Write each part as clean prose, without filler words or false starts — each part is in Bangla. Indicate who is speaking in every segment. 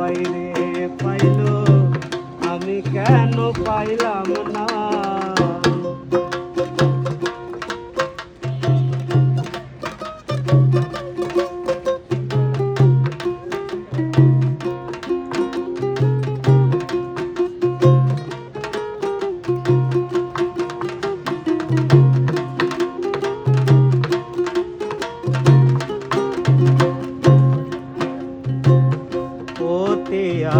Speaker 1: সবাই রে পাইলো, আমি কেন পাইলাম না।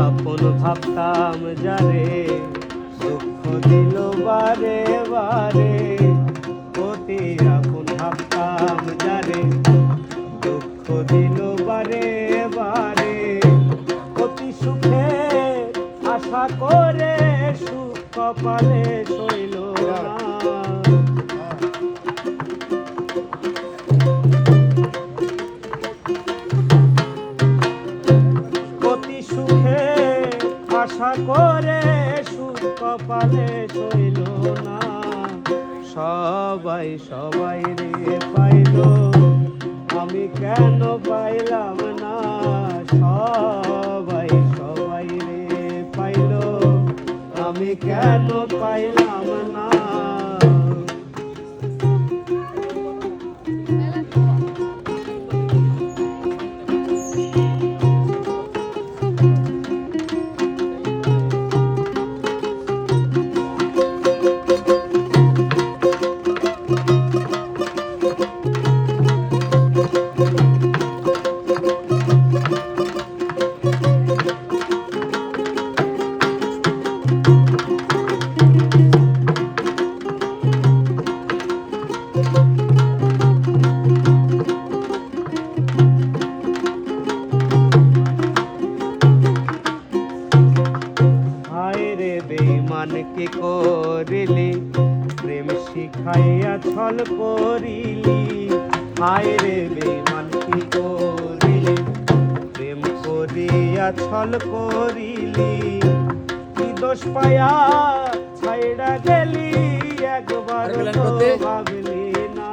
Speaker 1: আপন ভাবতাম যারে, দুঃখ দিল বারে বারে। অতি আপন ভাবতাম যারে, দুঃখ দিল বারে বারে। অতি সুখে আশা করে সুখ কপালে সইল না। আশা করে সুখ কপালে সইল না। সবাই সবাই রে পাইলো, আমি কেন পাইলাম না। সবাই সবাই রে পাইলো, আমি কেন পাইলাম না। বেঈমান কি করিলি, প্রেম শিখাইয়া ছল করিলি। হায় রে বেঈমান কি করিলি, প্রেম করিয়া ছল করিলি। কি দোষ পায়া ছাইড়া গেলি, একবার তো ভাবলি না।